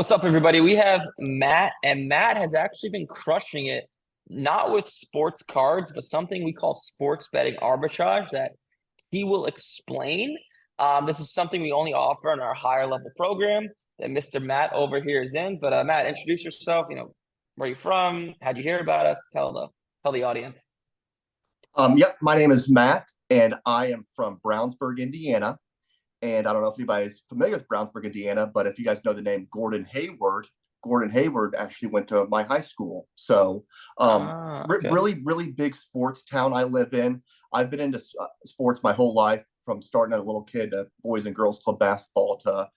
What's up, everybody? We have Matt, and Matt has actually been crushing it, not with sports cards, but something we call sports betting arbitrage that he will explain. This is something we only offer in our higher level program that Mr. Matt over here is in. But Matt, introduce yourself. Where you from? How'd you hear about us? Tell the audience. Yep, my name is Matt, and I am from Brownsburg, Indiana. And I don't know if anybody's familiar with Brownsburg, Indiana, but if you guys know the name Gordon Hayward actually went to my high school. So, Okay. really, really big sports town I live in. I've been into sports my whole life, from starting as a little kid to Boys and Girls Club basketball to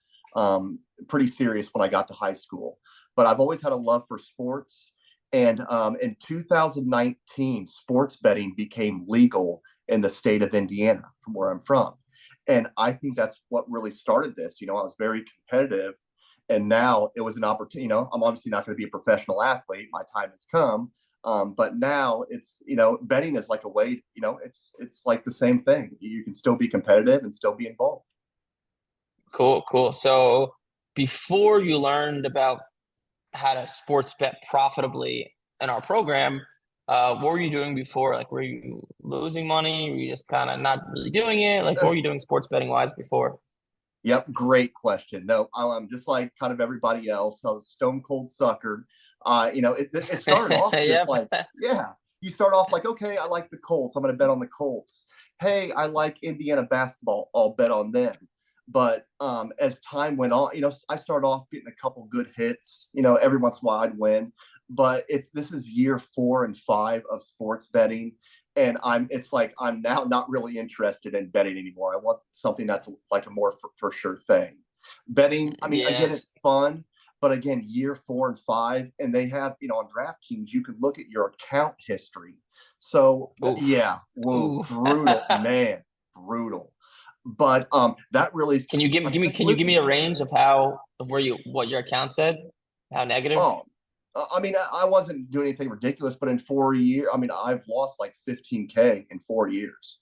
pretty serious when I got to high school. But I've always had a love for sports. And in 2019, sports betting became legal in the state of Indiana, from where I'm from. And I think that's what really started this. I was very competitive, and now it was an opportunity. I'm obviously not going to be a professional athlete. My time has come. But now it's, betting is like a way, it's like the same thing. You can still be competitive and still be involved. Cool, cool. So before you learned about how to sports bet profitably in our program, what were you doing before? Like, were you losing money? Were you just kind of not really doing it? Like, what were you doing sports betting wise before? Yep, great question. No, I'm just like kind of everybody else. I was a stone cold sucker. It started off just Yep. like, yeah, you start off like, okay, I like the Colts. I'm going to bet on the Colts. Hey, I like Indiana basketball. I'll bet on them. But as time went on, I started off getting a couple good hits. Every once in a while I'd win. But this is year 4 and 5 of sports betting, and it's like I'm now not really interested in betting anymore. I want something that's like a more for sure thing. Betting, I mean, again, Yes. it's fun, but again, year 4 and 5, and they have, on DraftKings, you could look at your account history. So Oof. yeah, whoa, Oof. brutal, man, brutal. But that really, Can you like I said, can you give me a range of what your account said? How negative? oh, I mean, I wasn't doing anything ridiculous, but in 4 years, I mean, I've lost like 15K in 4 years.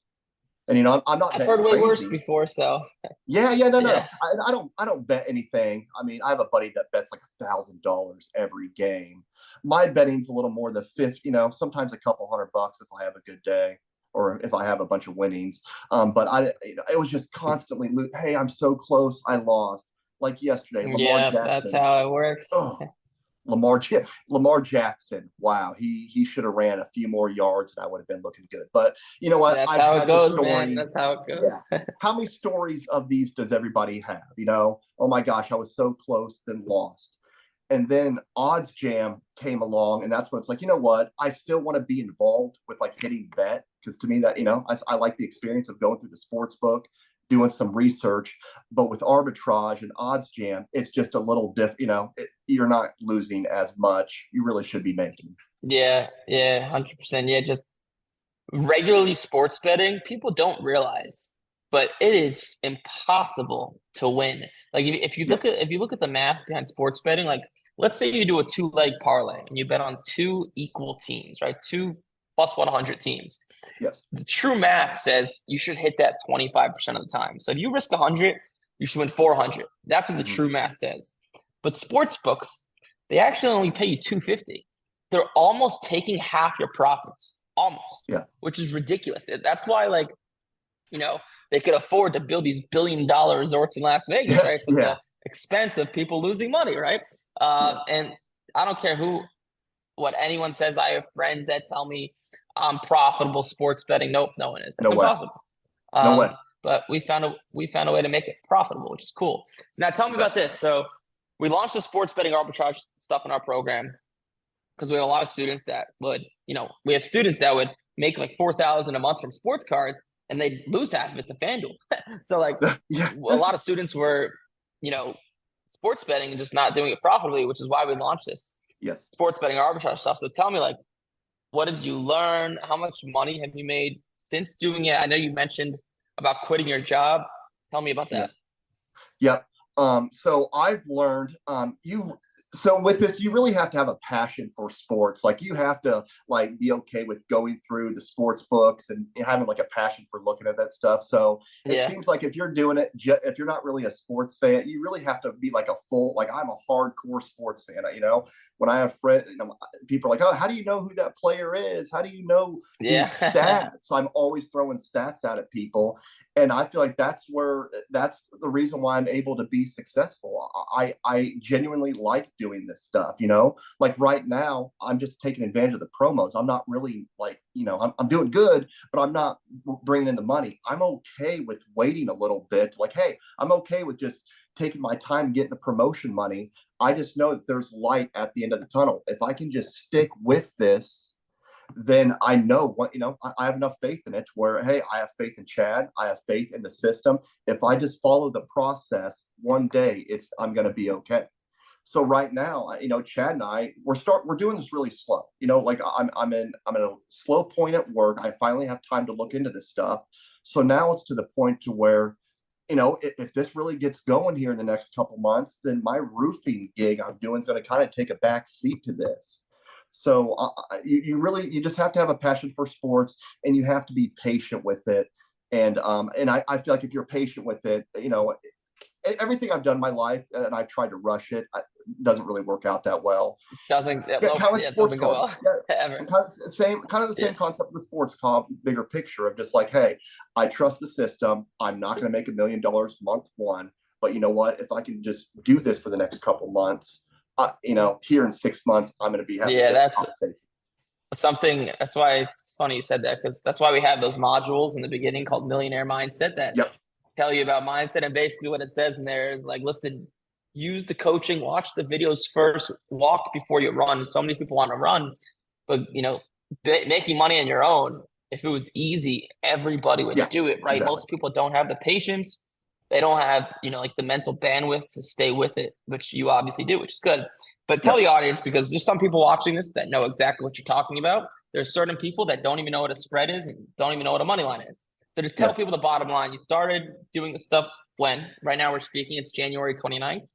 And I'm not I've betting heard way worse crazy. before, so Yeah, no, no. yeah. I don't bet anything. I mean, I have a buddy that bets like $1,000 every game. My betting's a little more than 50. Sometimes a couple $100 if I have a good day or if I have a bunch of winnings. But it was just constantly, hey, I'm so close, I lost. Like yesterday, Lamar Yeah, that's Jackson. how it works. Oh, Lamar Jackson. Wow, he should have ran a few more yards and I would have been looking good. But you know what? That's I've how it had the goes, man. story. That's how it Yeah. goes. How many stories of these does everybody have? Oh my gosh, I was so close, then lost. And then Odds Jam came along, and that's when it's like, you know what? I still want to be involved with like hitting bet because to me that I like the experience of going through the sports book, doing some research. But with arbitrage and Odds Jam, it's just a little you're not losing as much. You really should be making. Yeah, yeah, 100%. Yeah, just regularly sports betting, people don't realize, but it is impossible to win. Like if you Yeah. look at the math behind sports betting, like let's say you do a two-leg parlay and you bet on two equal teams, right? Two plus 100 teams. Yes. The true math says you should hit that 25% of the time. So if you risk 100, you should win 400. That's what the Mm-hmm. true math says. But sports books, they actually only pay you 250. They're almost taking half your profits, almost, Yeah. which is ridiculous. That's why, like, you know, they could afford to build these billion-dollar resorts in Las Vegas, Yeah. right? It's at Yeah. the expense of people losing money, right? Yeah. And I don't care what anyone says. I have friends that tell me I'm profitable sports betting. Nope, no one is. That's No way. impossible. No way. But we found a way to make it profitable, which is cool. So now tell me about Exactly. this. So we launched the sports betting arbitrage stuff in our program because we have a lot of students that we have students that would make like 4,000 a month from sports cards and they lose half of it to FanDuel. So like Yeah. a lot of students were, you know, sports betting and just not doing it profitably, which is why we launched this Yes. sports betting arbitrage stuff. So tell me, like, what did you learn? How much money have you made since doing it? I know you mentioned about quitting your job. Tell me about Yeah. that. Yep. So I've learned so with this, you really have to have a passion for sports. Like you have to like be okay with going through the sports books and having like a passion for looking at that stuff. So it Yeah. seems like if you're doing it, if you're not really a sports fan, you really have to be like a full, like I'm a hardcore sports fan. When I have friends, people are like, "Oh, how do you know who that player is? How do you know these Yeah. stats?" I'm always throwing stats out at people, and I feel like that's the reason why I'm able to be successful. I genuinely like doing this stuff. Like right now, I'm just taking advantage of the promos. I'm not really like I'm doing good, but I'm not bringing in the money. I'm okay with waiting a little bit. Like, hey, I'm okay with just taking my time getting the promotion money. I just know that there's light at the end of the tunnel. If I can just stick with this, then I know I have enough faith in it where, hey, I have faith in Chad. I have faith in the system. If I just follow the process, one day I'm going to be okay. So right now, Chad and we're doing this really slow. Like I'm in a slow point at work. I finally have time to look into this stuff. So now it's to the point to where, if this really gets going here in the next couple months, then my roofing gig I'm doing is going to kind of take a back seat to this. So you just have to have a passion for sports, and you have to be patient with it. And I feel like if you're patient with it, everything I've done in my life, and I tried to rush it, doesn't really work out that well. Doesn't Yeah, nope, kind of like yeah, it sports doesn't go cards. well Yeah, ever. and kind of the same Yeah. concept of the sports comp, bigger picture of just like, hey, I trust the system. I'm not going to make $1 million month one, but you know what? If I can just do this for the next couple months, here in 6 months, I'm going to be having a Yeah, different that's conversation. something. That's why it's funny you said that, because that's why we have those modules in the beginning called Millionaire Mindset that Yep. tell you about mindset. And basically what it says in there is like, listen, use the coaching, watch the videos first, walk before you run. So many people want to run, but making money on your own, if it was easy, everybody would Yeah. do it, right? Exactly. Most people don't have the patience. They don't have, like the mental bandwidth to stay with it, which you obviously do, which is good. But tell Yeah. the audience, because there's some people watching this that know exactly what you're talking about. There's certain people that don't even know what a spread is and don't even know what a money line is. So just tell Yeah. people the bottom line. You started doing the stuff when? Right now we're speaking, it's January 29th.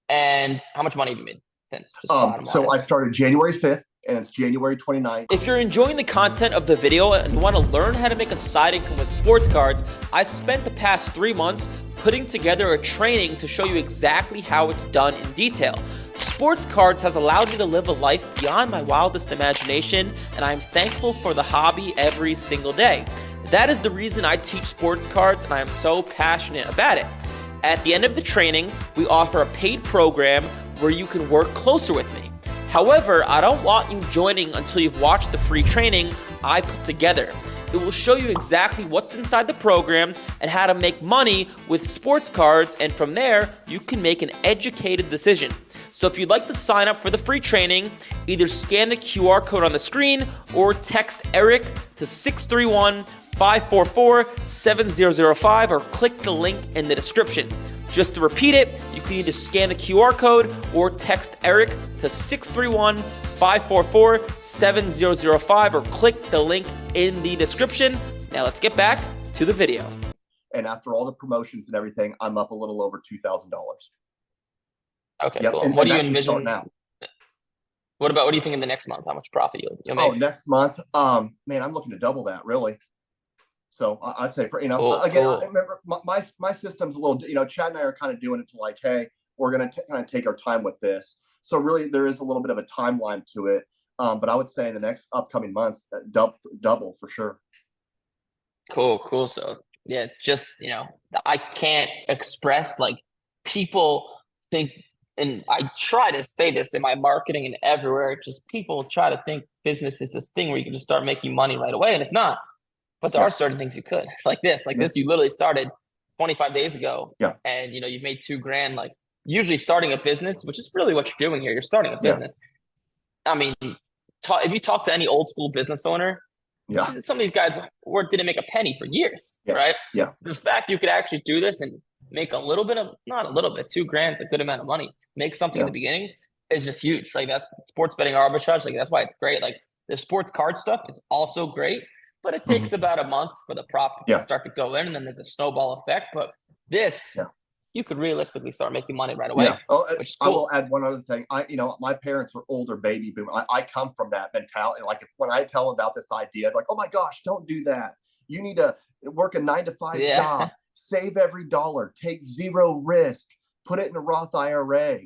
And how much money have you made since? Just bottom So line. I started January 5th, and it's January 29th. If you're enjoying the content of the video and you want to learn how to make a side income with sports cards, I spent the past 3 months putting together a training to show you exactly how it's done in detail. Sports cards has allowed me to live a life beyond my wildest imagination, and I'm thankful for the hobby every single day. That is the reason I teach sports cards, and I am so passionate about it. At the end of the training, we offer a paid program where you can work closer with me. However, I don't want you joining until you've watched the free training I put together. It will show you exactly what's inside the program and how to make money with sports cards, and from there, you can make an educated decision. So if you'd like to sign up for the free training, either scan the QR code on the screen or text Eric to 631-544-7005 or click the link in the description. Just to repeat it, you can either scan the QR code or text Eric to 631-544-7005 or click the link in the description. Now let's get back to the video. And after all the promotions and everything, I'm up a little over $2,000. Okay, Yep. cool. And, What do you that's just starting envision? out. What do you think in the next month? How much profit you'll Oh, make? next month, man, I'm looking to double that really. So I'd say, Cool, again, I cool. remember my system's a little, Chad and I are kind of doing it to like, hey, we're going to kind of take our time with this. So really, there is a little bit of a timeline to it. But I would say in the next upcoming months, double for sure. Cool. So yeah, just I can't express like people think, and I try to say this in my marketing and everywhere. Just people try to think business is this thing where you can just start making money right away, and it's not. But there Yeah. are certain things you could, like this. Yeah. You literally started 25 days ago, Yeah. and you've made $2,000. Like usually starting a business, which is really what you're doing here. You're starting a Yeah. business. I mean, if you talk to any old school business owner, Yeah. some of these guys didn't make a penny for years, Yeah. right? Yeah. The fact you could actually do this and make a little bit of, not a little bit, $2,000 is a good amount of money. Make something in Yeah. the beginning is just huge. Like that's sports betting arbitrage. Like that's why it's great. Like the sports card stuff is also great, but it takes about a month for the profit Yeah. to start to go in, and then there's a snowball effect. But this, Yeah. you could realistically start making money right away. Yeah. Oh, which is I cool. will add one other thing. My parents were older baby boom. I come from that mentality. Like when I tell them about this idea, like, oh my gosh, don't do that. You need to work a 9-to-5 Yeah. job, save every dollar, take zero risk, put it in a Roth IRA.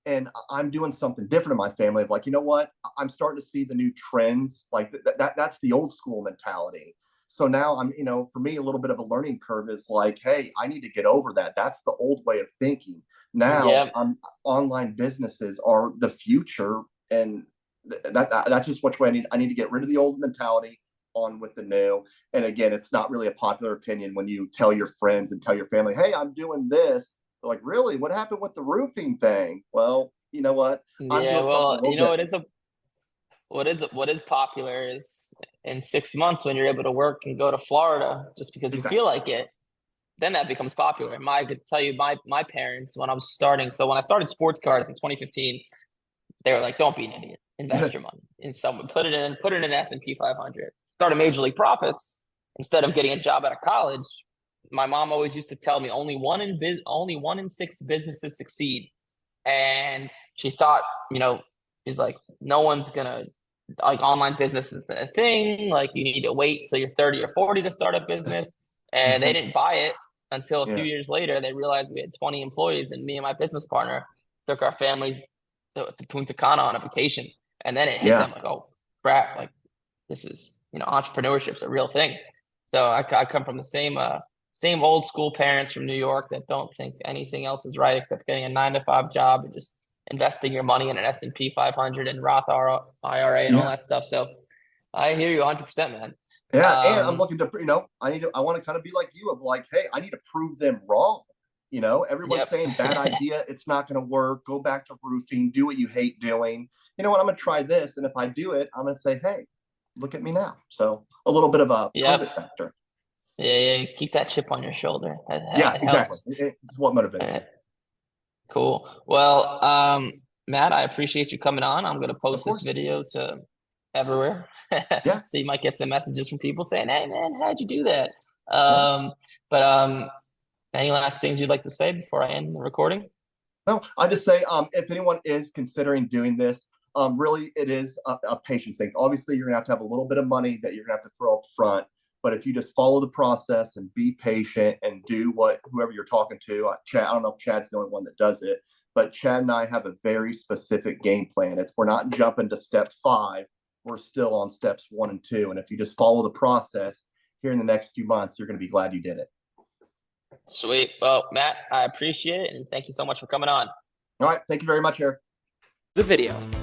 And I'm doing something different in my family of like, you know what? I'm starting to see the new trends. Like that's the old school mentality. So now I'm, for me, a little bit of a learning curve is like, hey, I need to get over that. That's the old way of thinking. Now, Yep. online businesses are the future, and that's just which way I need to get rid of the old mentality, on with the new. And again, it's not really a popular opinion when you tell your friends and tell your family, hey, I'm doing this. They're like, really? What happened with the roofing thing? Well, you know what? I'm Yeah. doing something a Well, little different. what is popular is in 6 months when you're able to work and go to Florida just because you Exactly. feel like it, then that becomes popular. I could tell you my parents when I was starting. So when I started sports cards in 2015, they were like, "Don't be an idiot. Invest your money in someone. Put it in S&P 500. Start a Major League Profits instead of getting a job out of college." My mom always used to tell me only 1 in 6 businesses succeed, and she thought, she's like, no one's gonna like online business is a thing. Like you need to wait till you're 30 or 40 to start a business, and they didn't buy it until a few Yeah. years later. They realized we had 20 employees, and me and my business partner took our family to Punta Cana on a vacation, and then it hit Yeah. them like, oh crap, like this is entrepreneurship's a real thing. So I come from the same old school parents from New York that don't think anything else is right except getting a 9-to-5 job and just investing your money in an S&P 500 and Roth IRA and all Yeah. that stuff. So I hear you 100%, man. Yeah, and I'm looking to, I want to kind of be like you of like, hey, I need to prove them wrong. Everyone's Yep. saying bad idea, it's not going to work. Go back to roofing, do what you hate doing. You know what? I'm going to try this, and if I do it, I'm going to say, hey, look at me now. So a little bit of a prove Yep. it factor. Yeah. Keep that chip on your shoulder. Yeah, It exactly. helps. It's what motivates me. Cool. Well, Matt, I appreciate you coming on. I'm going to Of post this course. video to everywhere. Yeah. So you might get some messages from people saying, "Hey, man, how'd you do that?" Yeah. But any last things you'd like to say before I end the recording? No, I just say, if anyone is considering doing this, really it is a patience thing. Obviously, you're gonna have to have a little bit of money that you're gonna have to throw up front. But if you just follow the process and be patient and do what whoever you're talking to, Chad, I don't know if Chad's the only one that does it, but Chad and I have a very specific game plan. We're not jumping to step 5. We're still on steps 1 and 2. And if you just follow the process here in the next few months, you're going to be glad you did it. Sweet. Well, Matt, I appreciate it, and thank you so much for coming on. All right. Thank you very much, Eric. The video.